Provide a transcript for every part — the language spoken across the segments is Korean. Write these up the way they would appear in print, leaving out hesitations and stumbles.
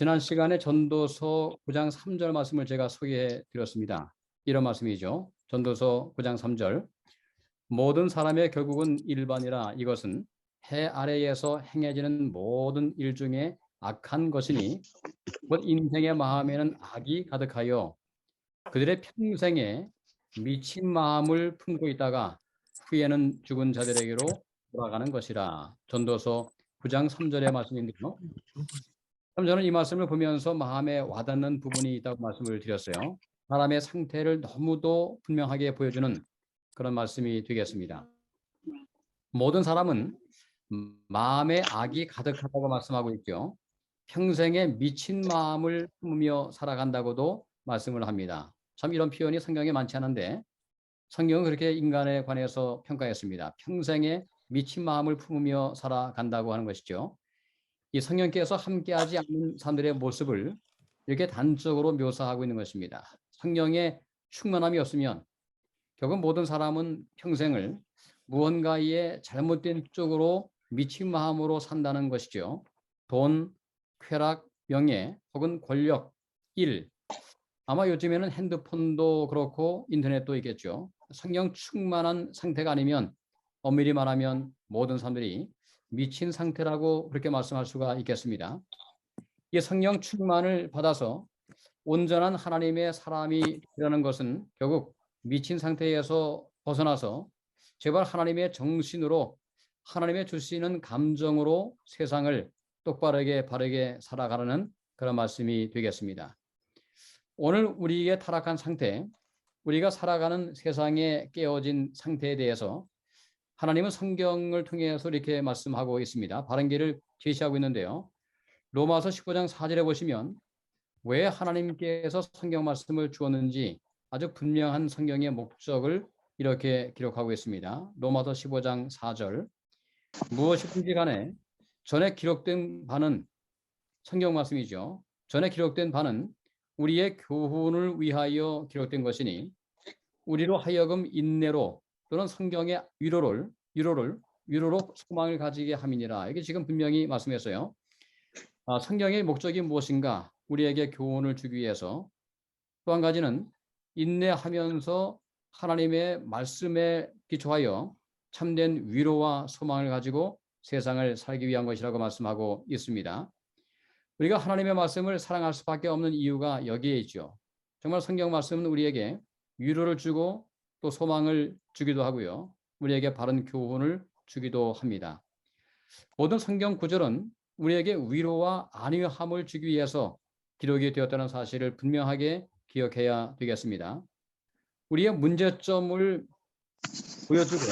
지난 시간에 전도서 9장 3절 말씀을 제가 소개해 드렸습니다. 이런 말씀이죠. 전도서 9장 3절. 모든 사람의 결국은 일반이라 이것은 해 아래에서 행해지는 모든 일 중에 악한 것이니 곧 인생의 마음에는 악이 가득하여 그들의 평생에 미친 마음을 품고 있다가 후에는 죽은 자들에게로 돌아가는 것이라. 전도서 9장 3절의 말씀인데요. 그럼 저는 이 말씀을 보면서 마음에 와닿는 부분이 있다고 말씀을 드렸어요. 사람의 상태를 너무도 분명하게 보여주는 그런 말씀이 되겠습니다. 모든 사람은 마음에 악이 가득하다고 말씀하고 있죠. 평생에 미친 마음을 품으며 살아간다고도 말씀을 합니다. 참 이런 표현이 성경에 많지 않은데 성경은 그렇게 인간에 관해서 평가했습니다. 평생에 미친 마음을 품으며 살아간다고 하는 것이죠. 이 성령께서 함께하지 않는 사람들의 모습을 이렇게 단적으로 묘사하고 있는 것입니다. 성령의 충만함이 없으면 결국 모든 사람은 평생을 무언가의 잘못된 쪽으로 미친 마음으로 산다는 것이죠. 돈, 쾌락, 명예 혹은 권력, 일. 아마 요즘에는 핸드폰도 그렇고 인터넷도 있겠죠. 성령 충만한 상태가 아니면 엄밀히 말하면 모든 사람들이 미친 상태라고 그렇게 말씀할 수가 있겠습니다. 이 성령 충만을 받아서 온전한 하나님의 사람이 되라는 것은 결국 미친 상태에서 벗어나서 제발 하나님의 정신으로 하나님의 주시는 감정으로 세상을 똑바르게 바르게 살아가라는 그런 말씀이 되겠습니다. 오늘 우리의 타락한 상태, 우리가 살아가는 세상에 깨어진 상태에 대해서 하나님은 성경을 통해서 이렇게 말씀하고 있습니다. 바른 길을 제시하고 있는데요. 로마서 15장 4절에 보시면 왜 하나님께서 성경 말씀을 주었는지 아주 분명한 성경의 목적을 이렇게 기록하고 있습니다. 로마서 15장 4절. 무엇이든지 간에 전에 기록된 바는 성경 말씀이죠. 전에 기록된 바는 우리의 교훈을 위하여 기록된 것이니 우리로 하여금 인내로 또는 성경의 위로로 소망을 가지게 함이니라. 이게 지금 분명히 말씀했어요. 성경의 목적이 무엇인가? 우리에게 교훈을 주기 위해서. 또 한 가지는 인내하면서 하나님의 말씀에 기초하여 참된 위로와 소망을 가지고 세상을 살기 위한 것이라고 말씀하고 있습니다. 우리가 하나님의 말씀을 사랑할 수밖에 없는 이유가 여기에 있죠. 정말 성경 말씀은 우리에게 위로를 주고 또 소망을 주기도 하고요. 우리에게 바른 교훈을 주기도 합니다. 모든 성경 구절은 우리에게 위로와 안위함을 주기 위해서 기록이 되었다는 사실을 분명하게 기억해야 되겠습니다. 우리의 문제점을 보여주고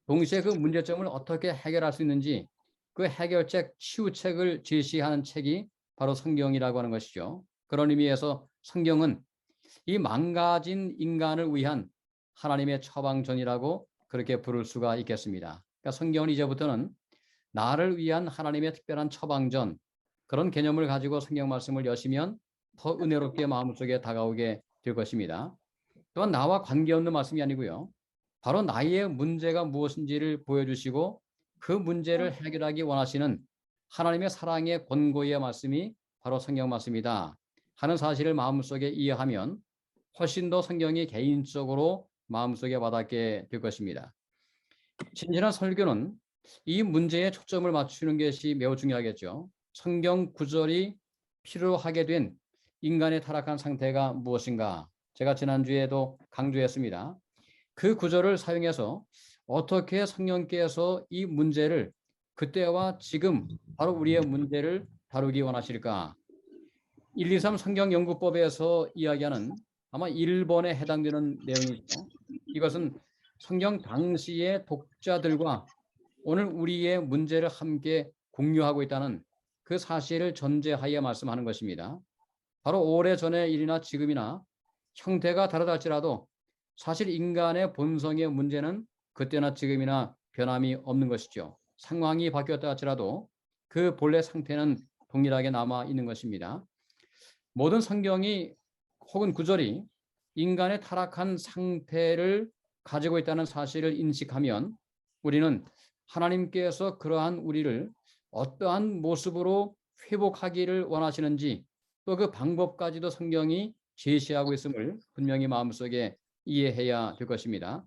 동시에 그 문제점을 어떻게 해결할 수 있는지 그 해결책, 치유책을 제시하는 책이 바로 성경이라고 하는 것이죠. 그런 의미에서 성경은 이 망가진 인간을 위한 하나님의 처방전이라고 그렇게 부를 수가 있겠습니다. 그러니까 성경은 이제부터는 나를 위한 하나님의 특별한 처방전, 그런 개념을 가지고 성경 말씀을 여시면 더 은혜롭게 마음속에 다가오게 될 것입니다. 또한 나와 관계없는 말씀이 아니고요. 바로 나의 문제가 무엇인지를 보여주시고 그 문제를 해결하기 원하시는 하나님의 사랑의 권고의 말씀이 바로 성경 말씀이다 하는 사실을 마음속에 이해하면 훨씬 더 성경이 개인적으로 마음속에 와닿게 될 것입니다. 진실한 설교는 이 문제에 초점을 맞추는 것이 매우 중요하겠죠. 성경 구절이 필요하게 된 인간의 타락한 상태가 무엇인가? 제가 지난주에도 강조했습니다. 그 구절을 사용해서 어떻게 성령께서 이 문제를 그때와 지금 바로 우리의 문제를 다루기 원하실까? 123 성경연구법에서 이야기하는 아마 1번에 해당되는 내용이죠. 이것은 성경 당시의 독자들과 오늘 우리의 문제를 함께 공유하고 있다는 그 사실을 전제하에 말씀하는 것입니다. 바로 오래전의 일이나 지금이나 형태가 다르다 할지라도 사실 인간의 본성의 문제는 그때나 지금이나 변함이 없는 것이죠. 상황이 바뀌었다 할지라도 그 본래 상태는 동일하게 남아 있는 것입니다. 모든 성경이 혹은 구절이 인간의 타락한 상태를 가지고 있다는 사실을 인식하면 우리는 하나님께서 그러한 우리를 어떠한 모습으로 회복하기를 원하시는지 또 그 방법까지도 성경이 제시하고 있음을 분명히 마음속에 이해해야 될 것입니다.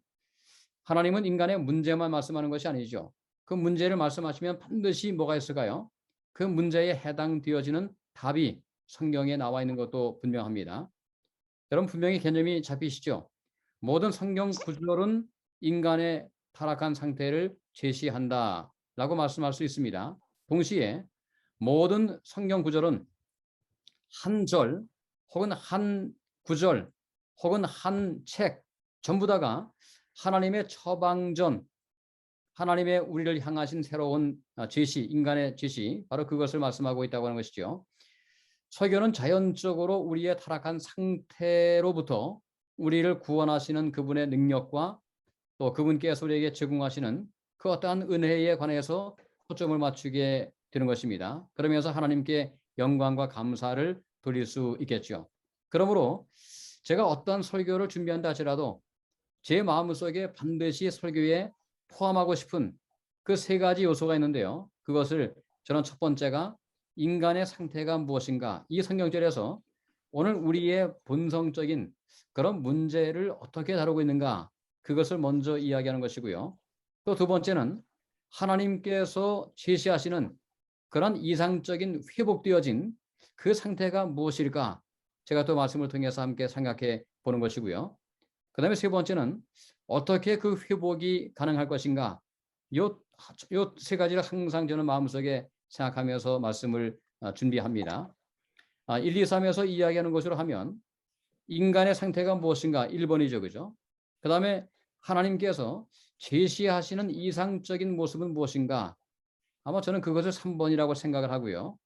하나님은 인간의 문제만 말씀하는 것이 아니죠. 그 문제를 말씀하시면 반드시 뭐가 있을까요? 그 문제에 해당되어지는 답이 성경에 나와 있는 것도 분명합니다. 여러분 분명히 개념이 잡히시죠? 모든 성경 구절은 인간의 타락한 상태를 제시한다라고 말씀할 수 있습니다. 동시에 모든 성경 구절은 한 절 혹은 한 구절 혹은 한 책 전부 다가 하나님의 처방전, 하나님의 우리를 향하신 새로운 제시, 인간의 제시, 바로 그것을 말씀하고 있다고 하는 것이죠. 설교는 자연적으로 우리의 타락한 상태로부터 우리를 구원하시는 그분의 능력과 또 그분께서 우리에게 제공하시는 그 어떠한 은혜에 관해서 초점을 맞추게 되는 것입니다. 그러면서 하나님께 영광과 감사를 돌릴 수 있겠죠. 그러므로 제가 어떤 설교를 준비한다 하더라도 제 마음속에 반드시 설교에 포함하고 싶은 그 세 가지 요소가 있는데요. 그것을 저는 첫 번째가 인간의 상태가 무엇인가, 이 성경절에서 오늘 우리의 본성적인 그런 문제를 어떻게 다루고 있는가, 그것을 먼저 이야기하는 것이고요. 또 두 번째는 하나님께서 제시하시는 그런 이상적인 회복되어진 그 상태가 무엇일까, 제가 또 말씀을 통해서 함께 생각해 보는 것이고요. 그 다음에 세 번째는 어떻게 그 회복이 가능할 것인가, 요 세 가지를 항상 저는 마음속에 생각하면서 말씀을 준비합니다. 1, 2, 3에서 이야기하는 것으로 하면 인간의 상태가 무엇인가 1번이죠. 그죠? 그 다음에 하나님께서 제시하시는 이상적인 모습은 무엇인가, 아마 저는 그것을 3번이라고 생각을 하고요.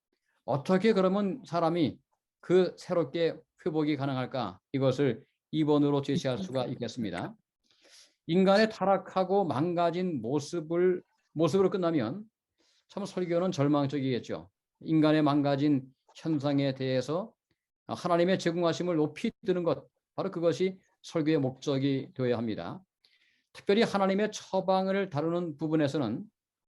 어떻게 그러면 사람이 그 새롭게 회복이 가능할까, 이것을 2번으로 제시할 수가 있겠습니다. 인간의 타락하고 망가진 모습으로 끝나면 참 설교는 절망적이겠죠. 인간의 망가진 현상에 대해서 하나님의 제공하심을 높이 드는 것, 바로 그것이 설교의 목적이 되어야 합니다. 특별히 하나님의 처방을 다루는 부분에서는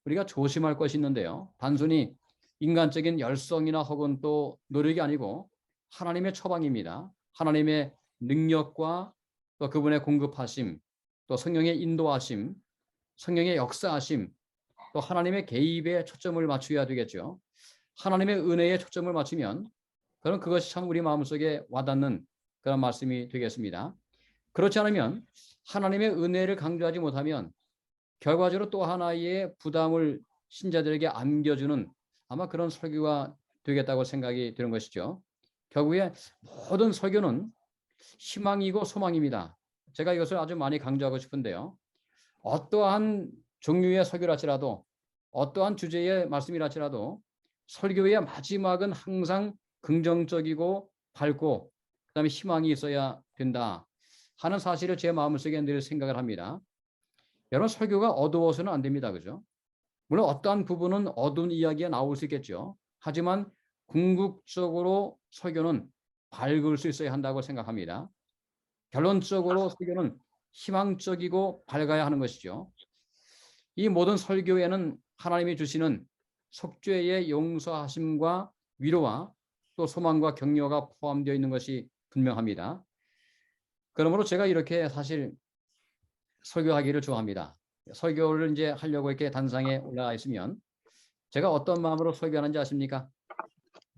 우리가 조심할 것이 있는데요. 단순히 인간적인 열성이나 혹은 또 노력이 아니고 하나님의 처방입니다. 하나님의 능력과 또 그분의 공급하심, 또 성령의 인도하심, 성령의 역사하심, 또 하나님의 개입에 초점을 맞춰야 되겠죠. 하나님의 은혜에 초점을 맞추면 그럼 그것이 참 우리 마음속에 와닿는 그런 말씀이 되겠습니다. 그렇지 않으면 하나님의 은혜를 강조하지 못하면 결과적으로 또 하나의 부담을 신자들에게 안겨주는 아마 그런 설교가 되겠다고 생각이 드는 것이죠. 결국에 모든 설교는 희망이고 소망입니다. 제가 이것을 아주 많이 강조하고 싶은데요. 어떠한 종류의 설교랄지라도 어떠한 주제의 말씀이랄지라도 설교의 마지막은 항상 긍정적이고 밝고 그다음에 희망이 있어야 된다 하는 사실을 제 마음속에 늘 생각을 합니다. 여러분 설교가 어두워서는 안 됩니다. 그죠? 물론 어떠한 부분은 어두운 이야기가 나올 수 있겠죠. 하지만 궁극적으로 설교는 밝을 수 있어야 한다고 생각합니다. 결론적으로 설교는 희망적이고 밝아야 하는 것이죠. 이 모든 설교에는 하나님이 주시는 속죄의 용서하심과 위로와 또 소망과 격려가 포함되어 있는 것이 분명합니다. 그러므로 제가 이렇게 사실 설교하기를 좋아합니다. 설교를 이제 하려고 이렇게 단상에 올라가 있으면 제가 어떤 마음으로 설교하는지 아십니까?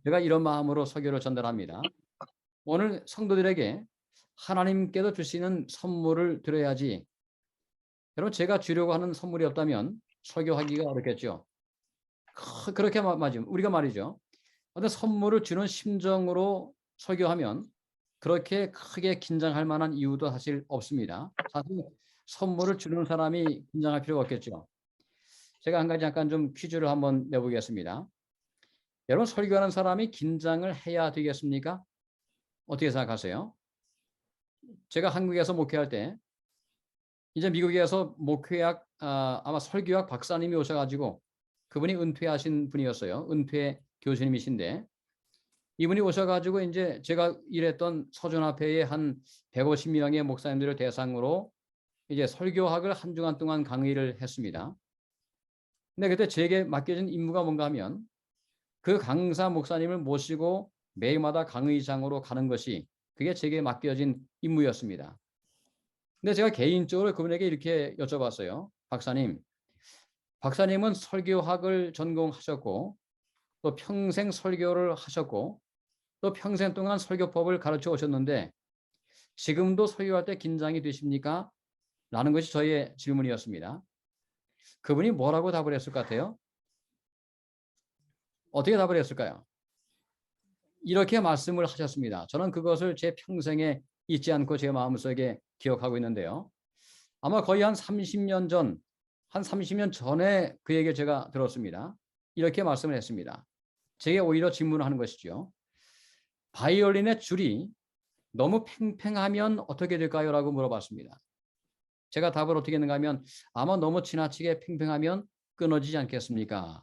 제가 이런 마음으로 설교를 전달합니다. 오늘 성도들에게 하나님께서 주시는 선물을 드려야지. 여러분 제가 주려고 하는 선물이 없다면 설교하기가 어렵겠죠. 그렇게 맞으면 우리가 말이죠. 어떤 선물을 주는 심정으로 설교하면 그렇게 크게 긴장할 만한 이유도 사실 없습니다. 사실 선물을 주는 사람이 긴장할 필요가 없겠죠. 제가 한 가지 잠깐 좀 퀴즈를 한번 내보겠습니다. 여러분 설교하는 사람이 긴장을 해야 되겠습니까? 어떻게 생각하세요? 제가 한국에서 목회할 때 이제 미국에서 목회학 아마 설교학 박사님이 오셔가지고 그분이 은퇴하신 분이었어요. 은퇴 교수님이신데 이분이 오셔가지고 이제 제가 일했던 서준합회의 한 150명의 목사님들을 대상으로 이제 설교학을 한 주간 동안 강의를 했습니다. 근데 그때 제게 맡겨진 임무가 뭔가 하면 그 강사 목사님을 모시고 매일마다 강의장으로 가는 것이 그게 제게 맡겨진 임무였습니다. 근데 제가 개인적으로 그분에게 이렇게 여쭤봤어요. 박사님은 설교학을 전공하셨고 또 평생 설교를 하셨고 또 평생 동안 설교법을 가르쳐 오셨는데 지금도 설교할 때 긴장이 되십니까? 라는 것이 저의 질문이었습니다. 그분이 뭐라고 답을 했을 것 같아요? 어떻게 답을 했을까요? 이렇게 말씀을 하셨습니다. 저는 그것을 제 평생에 잊지 않고 제 마음속에 기억하고 있는데요. 아마 거의 한 30년 전, 한 30년 전에 그 얘기를 제가 들었습니다. 이렇게 말씀을 했습니다. 제게 오히려 질문을 하는 것이죠. 바이올린의 줄이 너무 팽팽하면 어떻게 될까요? 라고 물어봤습니다. 제가 답을 어떻게 했는가 하면 아마 너무 지나치게 팽팽하면 끊어지지 않겠습니까?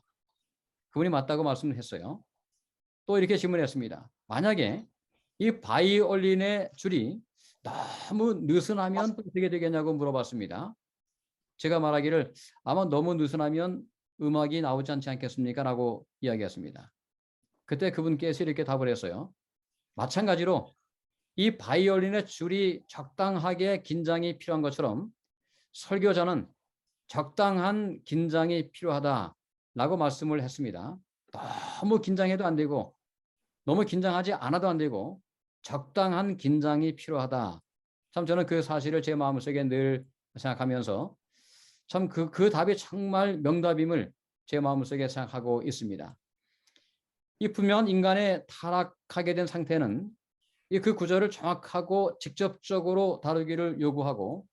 그분이 맞다고 말씀을 했어요. 또 이렇게 질문했습니다. 만약에 이 바이올린의 줄이 너무 느슨하면 어떻게 되겠냐고 물어봤습니다. 제가 말하기를 아마 너무 느슨하면 음악이 나오지 않지 않겠습니까? 라고 이야기했습니다. 그때 그분께서 이렇게 답을 했어요. 마찬가지로 이 바이올린의 줄이 적당하게 긴장이 필요한 것처럼 설교자는 적당한 긴장이 필요하다라고 말씀을 했습니다. 너무 긴장해도 안 되고 너무 긴장하지 않아도 안 되고 적당한 긴장이 필요하다. 참 저는 그 사실을 제 마음속에 늘 생각하면서 참 그 답이 정말 명답임을 제 마음속에 생각하고 있습니다. 이 분명한 인간의 타락하게 된 상태는 그 구절을 정확하고 직접적으로 다루기를 요구하고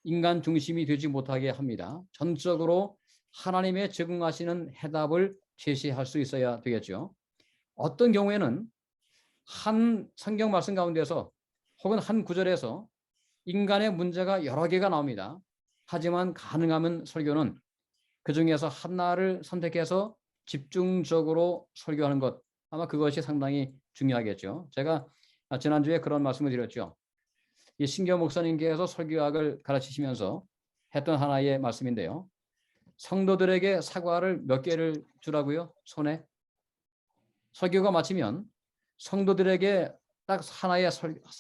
인간 중심이 되지 못하게 합니다. 전적으로 하나님의 적응하시는 해답을 제시할 수 있어야 되겠죠. 어떤 경우에는 한 성경 말씀 가운데서 혹은 한 구절에서 인간의 문제가 여러 개가 나옵니다. 하지만 가능하면 설교는 그 중에서 하나를 선택해서 집중적으로 설교하는 것, 아마 그것이 상당히 중요하겠죠. 제가 지난주에 그런 말씀을 드렸죠. 이 신교 목사님께서 설교학을 가르치시면서 했던 하나의 말씀인데요. 성도들에게 사과를 몇 개를 주라고요? 손에. 설교가 마치면 성도들에게 딱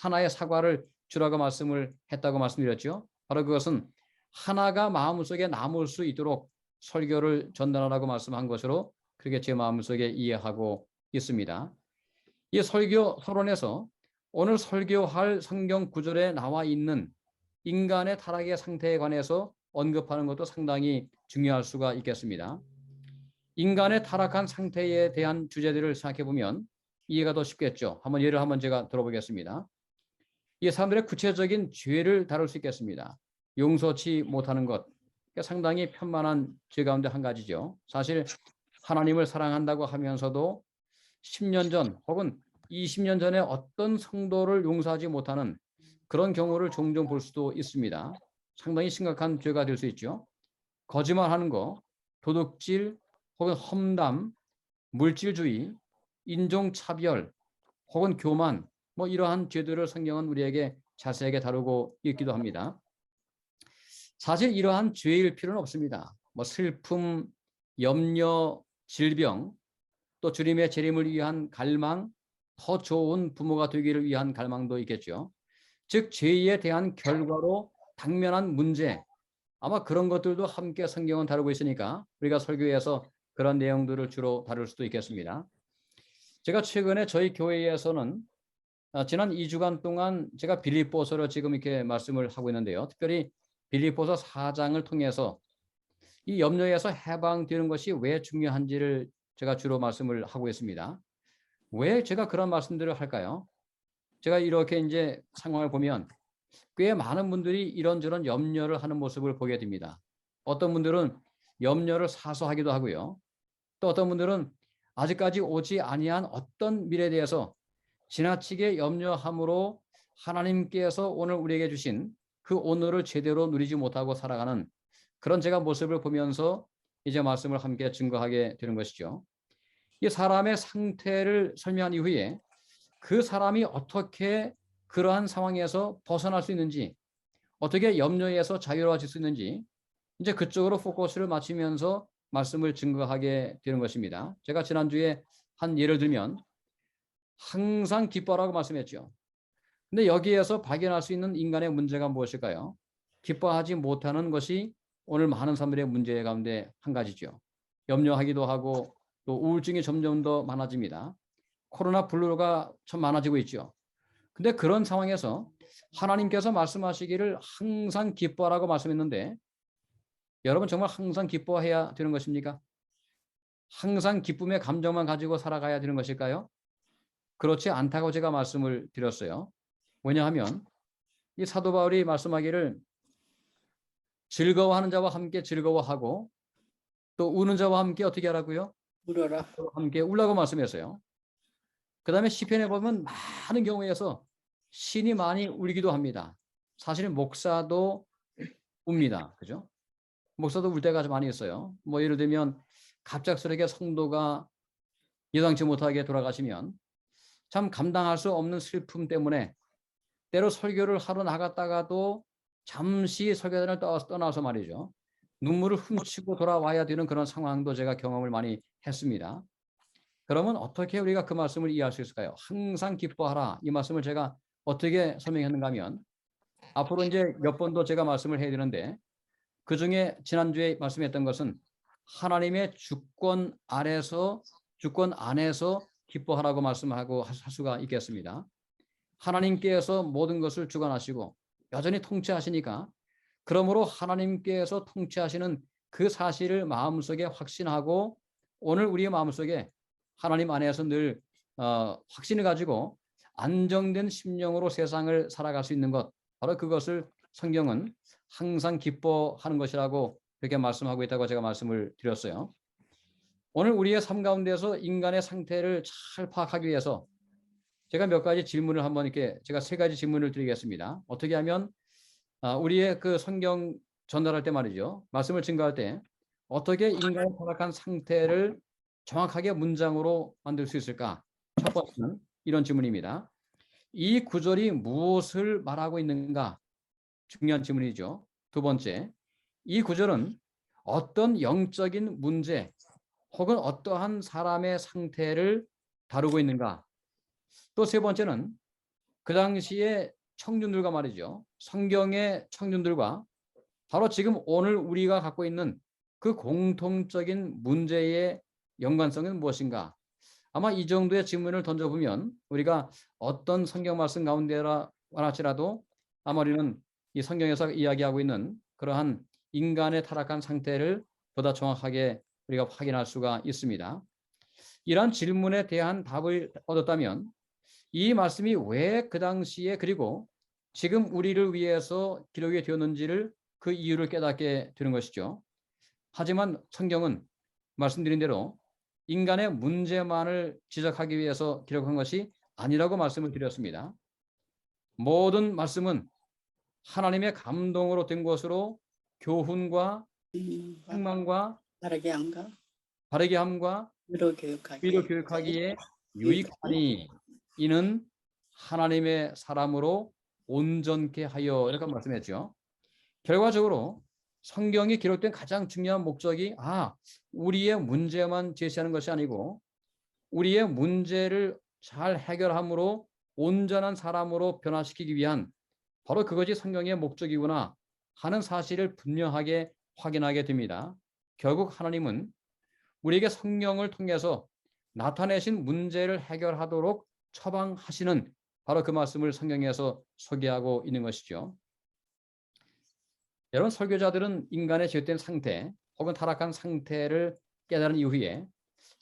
하나의 사과를 주라고 말씀을 했다고 말씀드렸죠. 바로 그것은 하나가 마음속에 남을 수 있도록 설교를 전달하라고 말씀한 것으로 그렇게 제 마음속에 이해하고 있습니다. 이 설교 서론에서 오늘 설교할 성경 구절에 나와 있는 인간의 타락의 상태에 관해서 언급하는 것도 상당히 중요할 수가 있겠습니다. 인간의 타락한 상태에 대한 주제들을 생각해 보면 이해가 더 쉽겠죠. 예를 한번 제가 들어보겠습니다. 이 사람들의 구체적인 죄를 다룰 수 있겠습니다. 용서치 못하는 것, 상당히 편만한 죄 가운데 한 가지죠. 사실 하나님을 사랑한다고 하면서도 10년 전 혹은 20년 전에 어떤 성도를 용서하지 못하는 그런 경우를 종종 볼 수도 있습니다. 상당히 심각한 죄가 될 수 있죠. 거짓말하는 거, 도둑질 혹은 험담, 물질주의, 인종차별 혹은 교만, 이러한 죄들을 성경은 우리에게 자세하게 다루고 있기도 합니다. 사실 이러한 죄일 필요는 없습니다. 슬픔, 염려, 질병, 또 주님의 재림을 위한 갈망, 더 좋은 부모가 되기를 위한 갈망도 있겠죠. 즉 죄에 대한 결과로 당면한 문제, 아마 그런 것들도 함께 성경은 다루고 있으니까 우리가 설교에서 그런 내용들을 주로 다룰 수도 있겠습니다. 제가 최근에 저희 교회에서는 지난 2주간 동안 제가 빌립보서로 지금 이렇게 말씀을 하고 있는데요. 특별히 빌립보서 4장을 통해서 이 염려에서 해방되는 것이 왜 중요한지를 제가 주로 말씀을 하고 있습니다. 왜 제가 그런 말씀들을 할까요? 제가 이렇게 이제 상황을 보면 꽤 많은 분들이 이런저런 염려를 하는 모습을 보게 됩니다. 어떤 분들은 염려를 사소하기도 하고요. 또 어떤 분들은 아직까지 오지 아니한 어떤 미래에 대해서 지나치게 염려함으로 하나님께서 오늘 우리에게 주신 그 오늘을 제대로 누리지 못하고 살아가는 그런 제가 모습을 보면서 이제 말씀을 함께 증거하게 되는 것이죠. 이 사람의 상태를 설명한 이후에 그 사람이 어떻게 그러한 상황에서 벗어날 수 있는지, 어떻게 염려에서 자유로워질 수 있는지 이제 그쪽으로 포커스를 맞추면서 말씀을 증거하게 되는 것입니다. 제가 지난주에 한 예를 들면 항상 기뻐하라고 말씀했죠. 근데 여기에서 발견할 수 있는 인간의 문제가 무엇일까요? 기뻐하지 못하는 것이 오늘 많은 사람들의 문제 가운데 한 가지죠. 염려하기도 하고 또 우울증이 점점 더 많아집니다. 코로나 블루가 참 많아지고 있죠. 근데 그런 상황에서 하나님께서 말씀하시기를 항상 기뻐하라고 말씀했는데 여러분 정말 항상 기뻐해야 되는 것입니까? 항상 기쁨의 감정만 가지고 살아가야 되는 것일까요? 그렇지 않다고 제가 말씀을 드렸어요. 왜냐하면 이 사도 바울이 말씀하기를 즐거워하는 자와 함께 즐거워하고 또 우는 자와 함께 어떻게 하라고요? 울어라. 함께 울라고 말씀했어요. 그 다음에 시편에 보면 많은 경우에서 신이 많이 울기도 합니다. 사실은 목사도 웁니다. 그죠? 목사도 울 때가 많이 있어요. 뭐 예를 들면 갑작스럽게 성도가 예상치 못하게 돌아가시면 참 감당할 수 없는 슬픔 때문에 때로 설교를 하러 나갔다가도 잠시 설교단을 떠나서 말이죠. 눈물을 훔치고 돌아와야 되는 그런 상황도 제가 경험을 많이 했습니다. 그러면 어떻게 우리가 그 말씀을 이해할 수 있을까요? 항상 기뻐하라. 이 말씀을 제가 어떻게 설명했는가 하면 앞으로 이제 몇 번 더 제가 말씀을 해야 되는데 그중에 지난주에 말씀했던 것은 하나님의 주권 안에서 기뻐하라고 말씀하고 할 수가 있겠습니다. 하나님께서 모든 것을 주관하시고 여전히 통치하시니까 그러므로 하나님께서 통치하시는 그 사실을 마음속에 확신하고 오늘 우리의 마음속에 하나님 안에서 늘 확신을 가지고 안정된 심령으로 세상을 살아갈 수 있는 것 바로 그것을 성경은 항상 기뻐하는 것이라고 그렇게 말씀하고 있다고 제가 말씀을 드렸어요. 오늘 우리의 삶 가운데서 인간의 상태를 잘 파악하기 위해서 제가 몇 가지 질문을 한번 이렇게 제가 세 가지 질문을 드리겠습니다. 어떻게 하면 우리의 그 성경 전달할 때 말이죠. 말씀을 증거할 때 어떻게 인간의 타락한 상태를 정확하게 문장으로 만들 수 있을까? 첫 번째는 이런 질문입니다. 이 구절이 무엇을 말하고 있는가? 중요한 질문이죠. 두 번째, 이 구절은 어떤 영적인 문제 혹은 어떠한 사람의 상태를 다루고 있는가? 또 세 번째는 그 당시에 청중들과 말이죠. 성경의 청중들과 바로 지금 오늘 우리가 갖고 있는 그 공통적인 문제의 연관성은 무엇인가? 아마 이 정도의 질문을 던져보면 우리가 어떤 성경 말씀 가운데라 할지라도 아마 우리는 이 성경에서 이야기하고 있는 그러한 인간의 타락한 상태를 보다 정확하게 우리가 확인할 수가 있습니다. 이러한 질문에 대한 답을 얻었다면 이 말씀이 왜 그 당시에 그리고 지금 우리를 위해서 기록이 되었는지를 그 이유를 깨닫게 되는 것이죠. 하지만 성경은 말씀드린 대로 인간의 문제만을 지적하기 위해서 기록한 것이 아니라고 말씀을 드렸습니다. 모든 말씀은 하나님의 감동으로 된 것으로 교훈과 책망과 바르게 함과 바르게 함과 위로 위로 교육하기에 교육하기에 유익하니 유익하니 이는 하나님의 사람으로 온전케 하여 이렇게 말씀했죠. 결과적으로 성경이 기록된 가장 중요한 목적이 우리의 문제만 제시하는 것이 아니고 우리의 문제를 잘 해결함으로 온전한 사람으로 변화시키기 위한 바로 그것이 성경의 목적이구나 하는 사실을 분명하게 확인하게 됩니다. 결국 하나님은 우리에게 성경을 통해서 나타내신 문제를 해결하도록 처방하시는 바로 그 말씀을 성경에서 소개하고 있는 것이죠. 여러분 설교자들은 인간의 죄된 상태 혹은 타락한 상태를 깨달은 이후에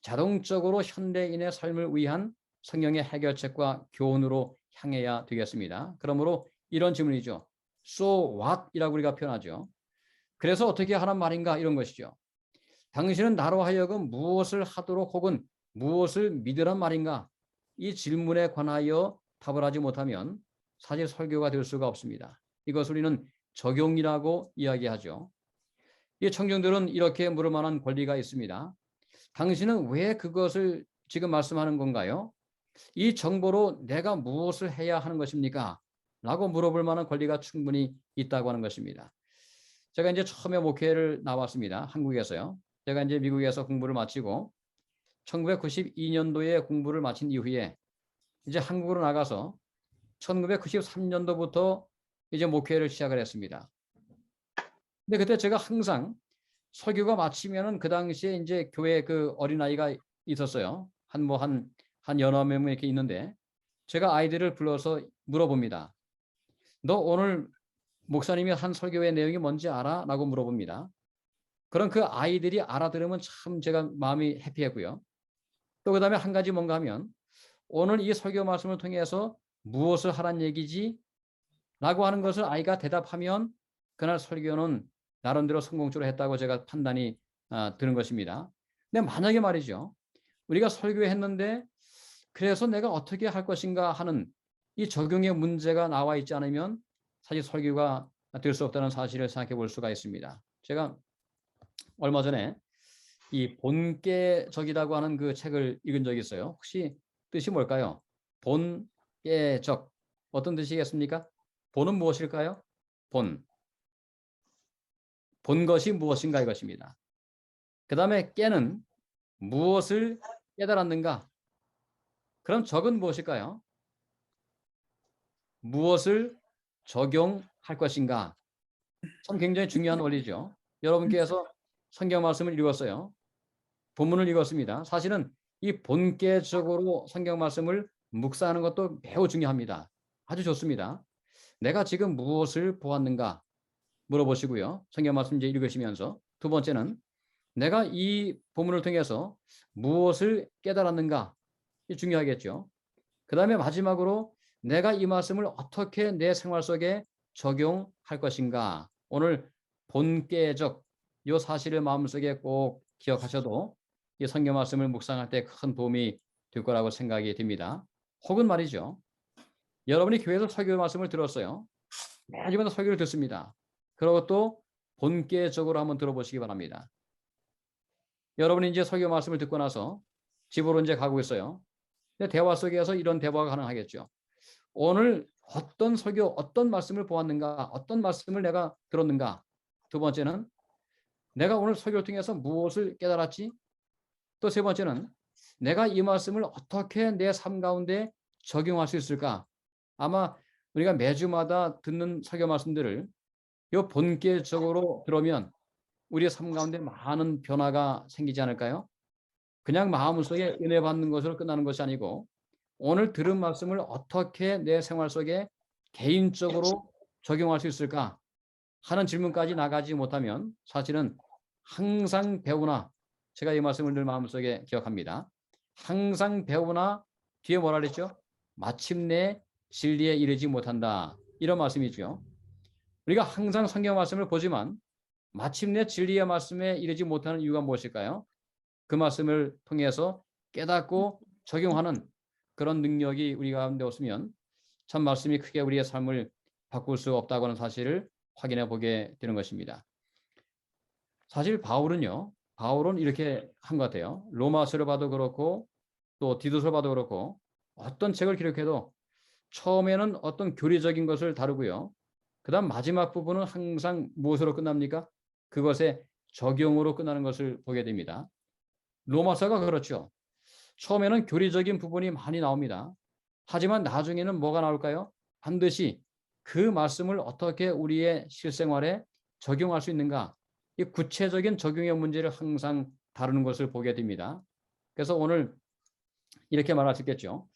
자동적으로 현대인의 삶을 위한 성경의 해결책과 교훈으로 향해야 되겠습니다. 그러므로 이런 질문이죠. So what? 이라고 우리가 표현하죠. 그래서 어떻게 하란 말인가 이런 것이죠. 당신은 나로 하여금 무엇을 하도록 혹은 무엇을 믿으란 말인가? 이 질문에 관하여 답을 하지 못하면 사실 설교가 될 수가 없습니다. 이것 우리는 적용이라고 이야기하죠. 이 청중들은 이렇게 물을 만한 권리가 있습니다. 당신은 왜 그것을 지금 말씀하는 건가요? 이 정보로 내가 무엇을 해야 하는 것입니까? 라고 물어볼 만한 권리가 충분히 있다고 하는 것입니다. 제가 이제 처음에 목회를 나왔습니다. 한국에서요. 제가 이제 미국에서 공부를 마치고 1992년도에 공부를 마친 이후에 이제 한국으로 나가서 1993년도부터 이제 목회를 시작을 했습니다. 근데 그때 제가 항상 설교가 마치면은 그 당시에 이제 교회 그 어린아이가 있었어요. 한 여러 명 이렇게 있는데 제가 아이들을 불러서 물어봅니다. 너 오늘 목사님이 한 설교의 내용이 뭔지 알아? 라고 물어봅니다. 그럼 그 아이들이 알아들으면 참 제가 마음이 해피했고요. 또 그다음에 한 가지 뭔가 하면 오늘 이 설교 말씀을 통해서 무엇을 하란 얘기지? 라고 하는 것을 아이가 대답하면 그날 설교는 나름대로 성공적으로 했다고 제가 판단이 드는 것입니다. 근데 만약에 말이죠. 우리가 설교했는데 그래서 내가 어떻게 할 것인가 하는 이 적용의 문제가 나와 있지 않으면 사실 설교가 될 수 없다는 사실을 생각해 볼 수가 있습니다. 제가 얼마 전에 이 본계적이라고 하는 그 책을 읽은 적이 있어요. 혹시 뜻이 뭘까요? 본계적. 어떤 뜻이겠습니까? 본은 무엇일까요? 본 것이 무엇인가 이것입니다. 그 다음에 깨는 무엇을 깨달았는가? 그럼 적은 무엇일까요? 무엇을 적용할 것인가? 참 굉장히 중요한 원리죠. 여러분께서 성경 말씀을 읽었어요. 본문을 읽었습니다. 사실은 이 본계적으로 성경 말씀을 묵상하는 것도 매우 중요합니다. 아주 좋습니다. 내가 지금 무엇을 보았는가 물어보시고요. 성경 말씀 이제 읽으시면서 두 번째는 내가 이 본문을 통해서 무엇을 깨달았는가 이 중요하겠죠. 그 다음에 마지막으로 내가 이 말씀을 어떻게 내 생활 속에 적용할 것인가. 오늘 본계적 이 사실을 마음속에 꼭 기억하셔도 이 성경 말씀을 묵상할 때 큰 도움이 될 거라고 생각이 듭니다. 혹은 말이죠. 여러분이 교회에서 설교 말씀을 들었어요. 매주마다 설교를 듣습니다. 그리고 또 본계적으로 한번 들어보시기 바랍니다. 여러분이 이제 설교 말씀을 듣고 나서 집으로 이제 가고 있어요. 근데 대화 속에서 이런 대화가 가능하겠죠. 오늘 어떤 설교, 어떤 말씀을 보았는가, 어떤 말씀을 내가 들었는가. 두 번째는 내가 오늘 설교를 통해서 무엇을 깨달았지? 또 세 번째는 내가 이 말씀을 어떻게 내 삶 가운데 적용할 수 있을까? 아마 우리가 매주마다 듣는 설교 말씀들을 이 본계적으로 들으면 우리의 삶 가운데 많은 변화가 생기지 않을까요? 그냥 마음속에 은혜 받는 것으로 끝나는 것이 아니고 오늘 들은 말씀을 어떻게 내 생활 속에 개인적으로 적용할 수 있을까 하는 질문까지 나가지 못하면 사실은 항상 배우나 제가 이 말씀을 늘 마음속에 기억합니다. 항상 배우나 뒤에 뭐라 그랬죠? 마침내 진리에 이르지 못한다. 이런 말씀이죠. 우리가 항상 성경 말씀을 보지만 마침내 진리의 말씀에 이르지 못하는 이유가 무엇일까요? 그 말씀을 통해서 깨닫고 적용하는 그런 능력이 우리 가운데 없으면 참 말씀이 크게 우리의 삶을 바꿀 수 없다고 하는 사실을 확인해 보게 되는 것입니다. 사실 바울은 이렇게 한 것 같아요. 로마서를 봐도 그렇고 또 디도서를 봐도 그렇고 어떤 책을 기록해도 처음에는 어떤 교리적인 것을 다루고요. 그 다음 마지막 부분은 항상 무엇으로 끝납니까? 그것의 적용으로 끝나는 것을 보게 됩니다. 로마서가 그렇죠. 처음에는 교리적인 부분이 많이 나옵니다. 하지만 나중에는 뭐가 나올까요? 반드시 그 말씀을 어떻게 우리의 실생활에 적용할 수 있는가? 이 구체적인 적용의 문제를 항상 다루는 것을 보게 됩니다. 그래서 오늘 이렇게 말할 수 있겠죠.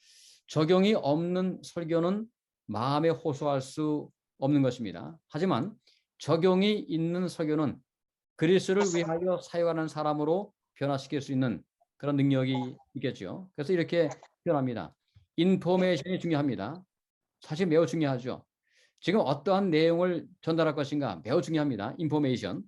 적용이 없는 설교는 마음에 호소할 수 없는 것입니다. 하지만 적용이 있는 설교는 그리스도를 위하여 사역하는 사람으로 변화시킬 수 있는 그런 능력이 있겠죠. 그래서 이렇게 표현합니다. 인포메이션이 중요합니다. 사실 매우 중요하죠. 지금 어떠한 내용을 전달할 것인가 매우 중요합니다. 인포메이션.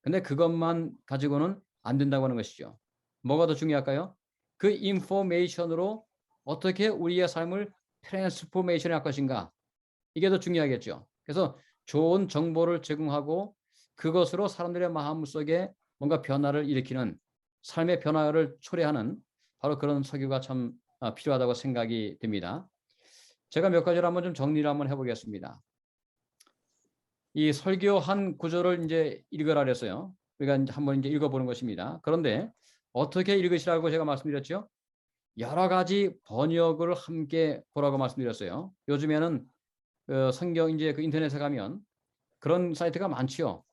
근데 그것만 가지고는 안 된다고 하는 것이죠. 뭐가 더 중요할까요? 그 인포메이션으로 어떻게 우리의 삶을 트랜스포메이션 할 것인가. 이게 더 중요하겠죠. 그래서 좋은 정보를 제공하고 그것으로 사람들의 마음속에 뭔가 변화를 일으키는 삶의 변화를 초래하는 바로 그런 설교가 참 필요하다고 생각이 됩니다. 제가 몇 가지를 한번 좀 정리를 한번 해보겠습니다. 이 설교 한 구절을 이제 읽으라 그랬어요. 우리가 이제 한번 이제 읽어보는 것입니다. 그런데 어떻게 읽으시라고 제가 말씀드렸죠? 여러 가지 번역을 함께 보라고 말씀드렸어요. 요즘에는 성경 이제 그 인터넷에 가면 그런 사이트가 많지요.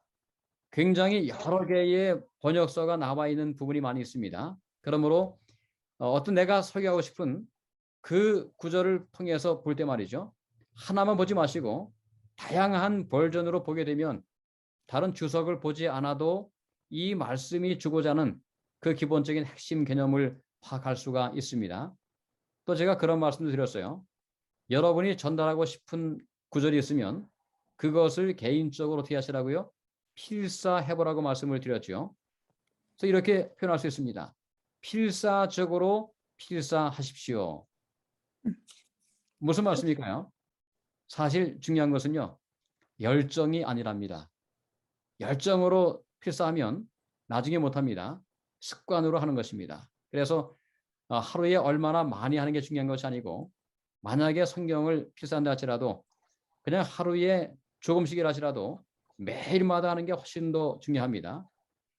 굉장히 여러 개의 번역서가 나와 있는 부분이 많이 있습니다. 그러므로 어떤 내가 설교하고 싶은 그 구절을 통해서 볼 때 말이죠. 하나만 보지 마시고 다양한 버전으로 보게 되면 다른 주석을 보지 않아도 이 말씀이 주고자 하는 그 기본적인 핵심 개념을 파악할 수가 있습니다. 또 제가 그런 말씀도 드렸어요. 여러분이 전달하고 싶은 구절이 있으면 그것을 개인적으로 어떻게 하시라고요? 필사해보라고 말씀을 드렸죠. 그래서 이렇게 표현할 수 있습니다. 필사적으로 필사하십시오. 무슨 말씀일까요? 사실 중요한 것은요. 열정이 아니랍니다. 열정으로 필사하면 나중에 못합니다. 습관으로 하는 것입니다. 그래서 하루에 얼마나 많이 하는 게 중요한 것이 아니고 만약에 성경을 필사한다 할지라도 그냥 하루에 조금씩이라 할지라도 매일마다 하는 게 훨씬 더 중요합니다.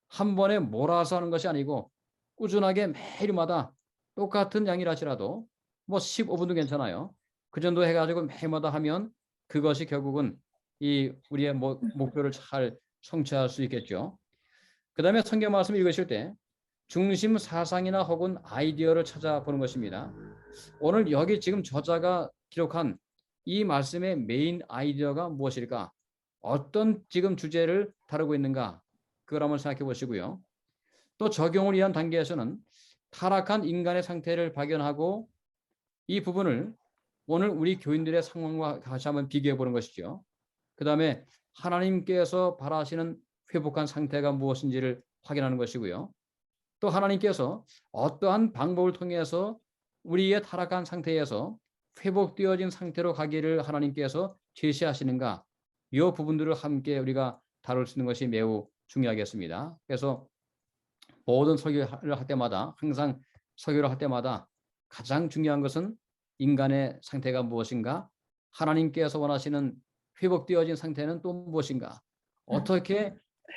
한 번에 몰아서 하는 것이 아니고 꾸준하게 매일마다 똑같은 양이라 할지라도 뭐 15분도 괜찮아요. 그 정도 해가지고 매일마다 하면 그것이 결국은 이 우리의 목표를 잘 성취할 수 있겠죠. 그 다음에 성경 말씀 읽으실 때 중심 사상이나 혹은 아이디어를 찾아보는 것입니다. 오늘 여기 지금 저자가 기록한 이 말씀의 메인 아이디어가 무엇일까? 어떤 지금 주제를 다루고 있는가? 그걸 한번 생각해 보시고요. 또 적용을 위한 단계에서는 타락한 인간의 상태를 발견하고 이 부분을 오늘 우리 교인들의 상황과 같이 한번 비교해 보는 것이죠. 그 다음에 하나님께서 바라시는 회복한 상태가 무엇인지를 확인하는 것이고요. 또 하나님께서 어떠한 방법을 통해서 우리의 타락한 상태에서 회복되어진 상태로 가기를 하나님께서 제시하시는가, 이 부분들을 함께 우리가 다룰 수 있는 것이 매우 중요하겠습니다. 그래서 모든 설교를 할 때마다, 항상 설교를 할 때마다 가장 중요한 것은 인간의 상태가 무엇인가, 하나님께서 원하시는 회복되어진 상태는 또 무엇인가, 어떻게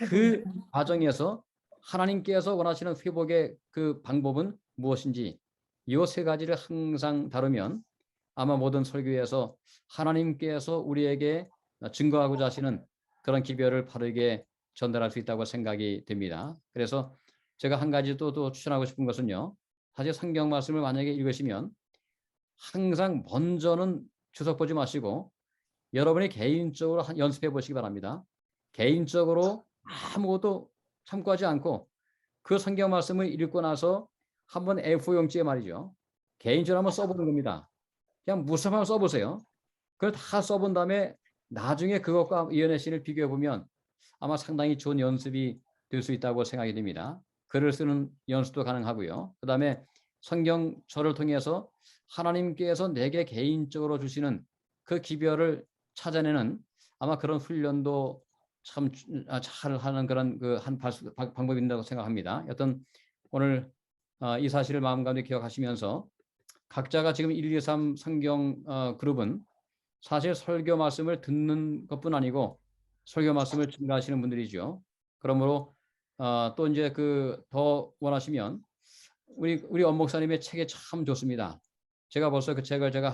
그 과정에서 하나님께서 원하시는 회복의 그 방법은 무엇인지, 이 세 가지를 항상 다루면 아마 모든 설교에서 하나님께서 우리에게 증거하고자 하시는 그런 기별을 바르게 전달할 수 있다고 생각이 됩니다. 그래서 제가 한 가지 또 추천하고 싶은 것은요. 사실 성경 말씀을 만약에 읽으시면 항상 먼저는 주석 보지 마시고 여러분이 개인적으로 연습해 보시기 바랍니다. 개인적으로 아무것도 참고하지 않고 그 성경 말씀을 읽고 나서 한번 A4용지에 말이죠. 개인적으로 한번 써보는 겁니다. 그냥 무섭게 써보세요. 그걸 다 써본 다음에 나중에 그것과 이연의 시를 비교해 보면 아마 상당히 좋은 연습이 될 수 있다고 생각이 됩니다. 글을 쓰는 연습도 가능하고요. 그 다음에 성경절을 통해서 하나님께서 내게 개인적으로 주시는 그 기별을 찾아내는 아마 그런 훈련도 참 잘 하는 그런 한 방법이 있다고 생각합니다. 여튼 오늘 이 사실을 마음 가운데 기억하시면서 각자가 지금 1, 2, 3 성경 그룹은 사실 설교 말씀을 듣는 것뿐 아니고 설교 말씀을 증가하시는 분들이죠. 그러므로 또 이제 더 원하시면 우리 엄 목사님의 책이 참 좋습니다. 제가 벌써 그 책을 제가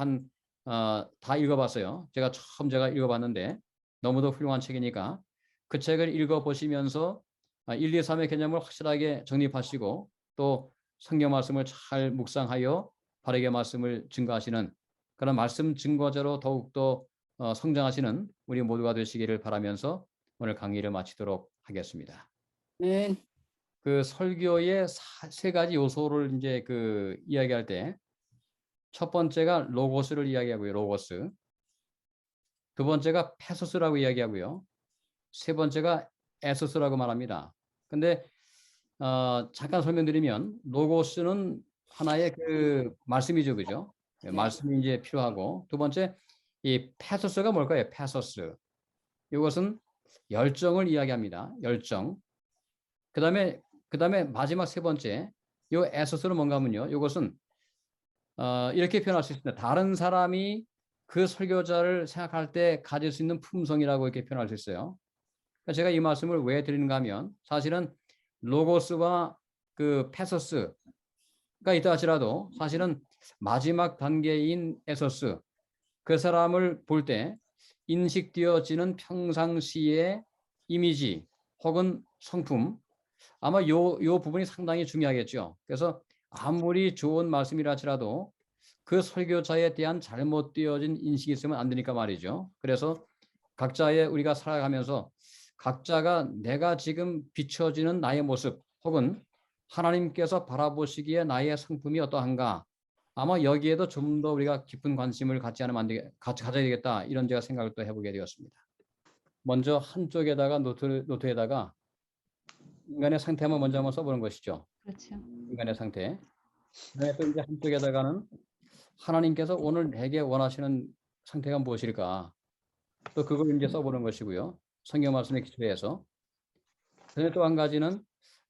다 읽어봤어요. 제가 읽어봤는데 너무도 훌륭한 책이니까 그 책을 읽어보시면서 1, 2, 3의 개념을 확실하게 정립하시고 또 성경 말씀을 잘 묵상하여 바르게 말씀을 증거하시는 그런 말씀 증거자로 더욱더 성장하시는 우리 모두가 되시기를 바라면서 오늘 강의를 마치도록 하겠습니다. 네. 그 설교의 세 가지 요소를 이제 이야기할 때 첫 번째가 로고스를 이야기하고요. 로고스. 두 번째가 페소스라고 이야기하고요. 세 번째가 에소스라고 말합니다. 근데 잠깐 설명드리면 로고스는 하나의 말씀이죠, 그죠? 네. 말씀이 이제 필요하고 두 번째 이 페소스가 뭘까요? 페소스. 이것은 열정을 이야기합니다. 열정. 그다음에 마지막 세 번째 요 에소스는 뭔가 하면요. 이것은 이렇게 표현할 수 있습니다. 다른 사람이 그 설교자를 생각할 때 가질 수 있는 품성이라고 이렇게 표현할 수 있어요. 제가 이 말씀을 왜 드리는가 하면 사실은 로고스와 그 페서스가 있다 할지라도 사실은 마지막 단계인 에서스, 그 사람을 볼 때 인식되어지는 평상시의 이미지 혹은 성품, 아마 요 부분이 상당히 중요하겠죠. 그래서 아무리 좋은 말씀이라 할지라도 그 설교자에 대한 잘못되어진 인식이 있으면 안 되니까 말이죠. 그래서 각자의 우리가 살아가면서 각자가 내가 지금 비춰지는 나의 모습 혹은 하나님께서 바라보시기에 나의 성품이 어떠한가, 아마 여기에도 좀 더 우리가 깊은 관심을 가져야 되겠다, 이런 제가 생각을 또 해보게 되었습니다. 먼저 한쪽에다가 노트에다가 인간의 상태 먼저 한번 써보는 것이죠. 그렇죠. 인간의 상태. 그다음에 또 이제 한쪽에다가는 하나님께서 오늘 내게 원하시는 상태가 무엇일까, 또 그걸 이제 써보는 것이고요. 성경 말씀에 기초해서. 그다음에 또 한 가지는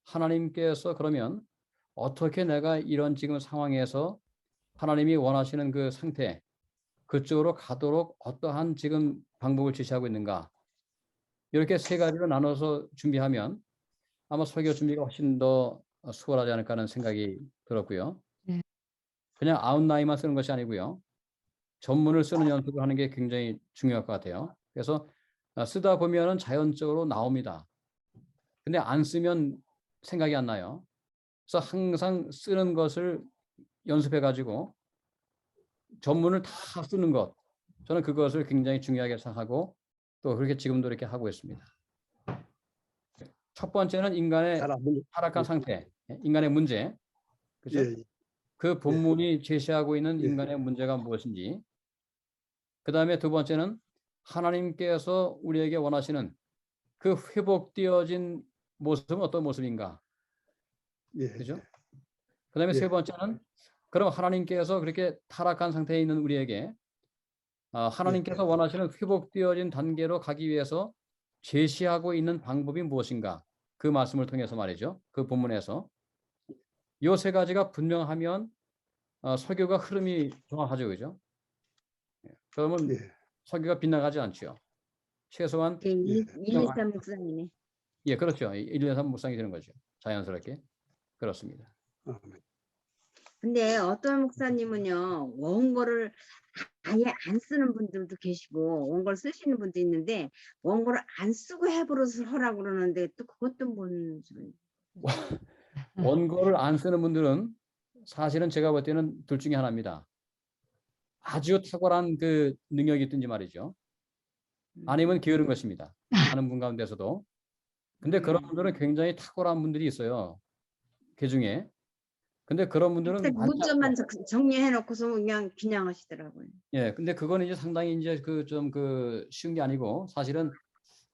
하나님께서 그러면 어떻게 내가 이런 지금 상황에서 하나님이 원하시는 그 상태, 그쪽으로 가도록 어떠한 지금 방법을 제시하고 있는가, 이렇게 세 가지로 나눠서 준비하면 아마 설교 준비가 훨씬 더 수월하지 않을까 하는 생각이 들었고요. 네. 그냥 아웃라인만 쓰는 것이 아니고요. 전문을 쓰는 연습을 하는 게 굉장히 중요할 것 같아요. 그래서 쓰다 보면은 자연적으로 나옵니다. 근데 안 쓰면 생각이 안 나요. 그래서 항상 쓰는 것을 연습해 가지고 전문을 다 쓰는 것, 저는 그것을 굉장히 중요하게 생각하고 또 그렇게 지금도 이렇게 하고 있습니다. 첫 번째는 인간의 타락한 상태, 인간의 문제, 그죠? 예, 그 본문이 제시하고 있는 예. 인간의 문제가 무엇인지. 그 다음에 두 번째는 하나님께서 우리에게 원하시는 그 회복되어진 모습은 어떤 모습인가, 예, 그죠? 그 다음에 예. 세 번째는 그럼 하나님께서 그렇게 타락한 상태에 있는 우리에게 하나님께서 원하시는 회복되어진 단계로 가기 위해서 제시하고 있는 방법이 무엇인가, 그 말씀을 통해서 말이죠. 그 본문에서 이 세 가지가 분명하면 설교가 흐름이 정확하죠, 그죠? 그러면 예. 설교가 빗나가지 않죠. 최소한 1, 2, 3 묵상이네. 예, 그렇죠. 1, 2, 3 묵상이 되는 거죠. 자연스럽게. 그렇습니다. 아멘. 근데 어떤 목사님은요, 원고를 아예 안 쓰는 분들도 계시고, 원고를 쓰시는 분도 있는데, 원고를 안 쓰고 해부로서 하라고 그러는데, 또 그것도 뭔 소리. 원고를 안 쓰는 분들은 사실은 제가 볼 때는 둘 중에 하나입니다. 아주 탁월한 그 능력이 있든지 말이죠. 아니면 게으른 것입니다. 하는 분 가운데서도. 근데 그런 분들은 굉장히 탁월한 분들이 있어요. 그 중에. 근데 그런 분들은 많지 문자만 않죠. 정리해놓고서 그냥 하시더라고요. 예, 근데 그거는 이제 상당히 이제 그 좀 그 쉬운 게 아니고, 사실은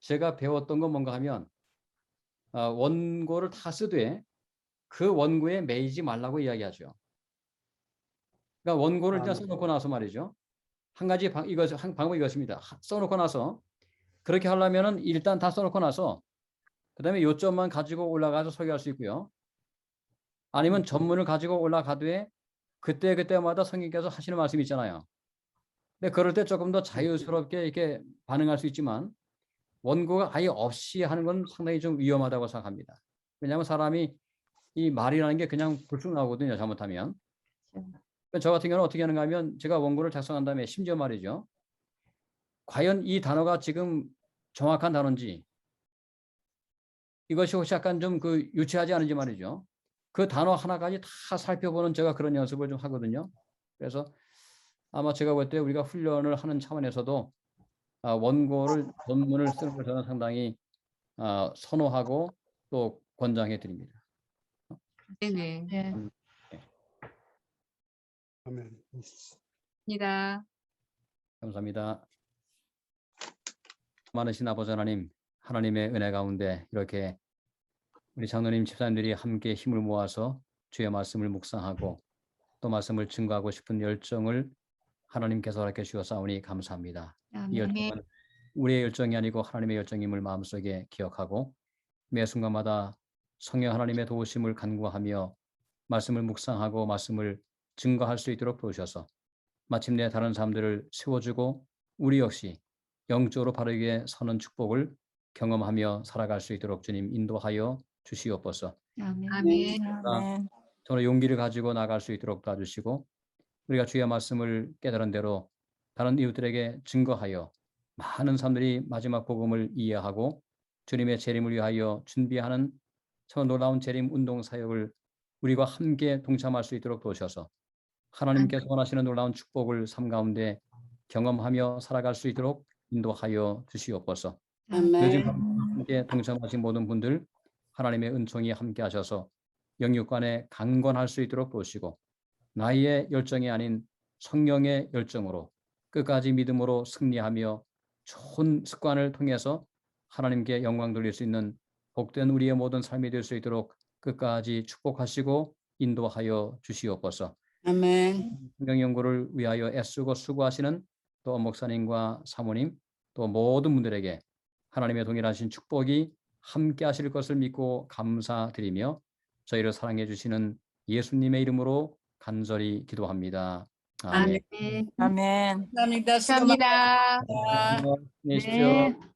제가 배웠던 건 뭔가 하면 원고를 다 쓰되 그 원고에 매이지 말라고 이야기하죠. 그러니까 원고를 일단 써놓고 나서 말이죠. 한 가지 방법이 이것입니다. 써놓고 나서 그렇게 하려면은 일단 다 써놓고 나서 그다음에 요점만 가지고 올라가서 설교할 수 있고요. 아니면 전문을 가지고 올라가되 그때마다 성령께서 하시는 말씀이 있잖아요. 근데 그럴 때 조금 더 자유스럽게 이렇게 반응할 수 있지만 원고가 아예 없이 하는 건 상당히 좀 위험하다고 생각합니다. 왜냐하면 사람이 이 말이라는 게 그냥 불쑥 나오거든요, 잘못하면. 저 같은 경우는 어떻게 하는가 하면 제가 원고를 작성한 다음에 심지어 말이죠. 과연 이 단어가 지금 정확한 단어인지, 이것이 혹시 약간 좀 그 유치하지 않은지 말이죠. 그 단어 하나까지 다 살펴보는 제가 그런 연습을 좀 하거든요. 그래서 아마 제가 볼 때 우리가 훈련을 하는 차원에서도 원고를 본문을 쓰는 걸 저는 상당히 선호하고 또 권장해 드립니다. 네네. 네. 아멘. 입니다. 감사합니다. 많으신 아버지 하나님, 하나님의 은혜 가운데 이렇게 우리 장로님 집사님들이 함께 힘을 모아서 주의 말씀을 묵상하고 또 말씀을 증거하고 싶은 열정을 하나님께서 허락해 주셨사오니 감사합니다. 이 열정은 우리의 열정이 아니고 하나님의 열정임을 마음속에 기억하고 매 순간마다 성령 하나님의 도우심을 간구하며 말씀을 묵상하고 말씀을 증거할 수 있도록 도우셔서 마침내 다른 사람들을 세워주고 우리 역시 영적으로 바르게 서는 축복을 경험하며 살아갈 수 있도록 주님 인도하여 주시옵소서. 아멘. 아멘. 저는 용기를 가지고 나갈 수 있도록 도와주시고 우리가 주의 말씀을 깨달은 대로 다른 이웃들에게 증거하여 많은 사람들이 마지막 복음을 이해하고 주님의 재림을 위하여 준비하는 저 놀라운 재림 운동 사역을 우리가 함께 동참할 수 있도록 도우셔서 하나님께서 원하시는 놀라운 축복을 삶 가운데 경험하며 살아갈 수 있도록 인도하여 주시옵소서. 요즘 아멘. 함께 동참하신 모든 분들 하나님의 은총이 함께 하셔서 영육간에 강건할 수 있도록 도우시고 나의 열정이 아닌 성령의 열정으로 끝까지 믿음으로 승리하며 좋은 습관을 통해서 하나님께 영광 돌릴 수 있는 복된 우리의 모든 삶이 될 수 있도록 끝까지 축복하시고 인도하여 주시옵소서. 아멘. 성경 연구를 위하여 애쓰고 수고하시는 또 목사님과 사모님 또 모든 분들에게 하나님의 동일하신 축복이 함께 하실 것을 믿고 감사드리며 저희를 사랑해 주시는 예수님의 이름으로 간절히 기도합니다. 아멘. 아멘. 아멘. 감사합니다. 수고 감사합니다. 많으셨습니다. 안녕히 계십시오.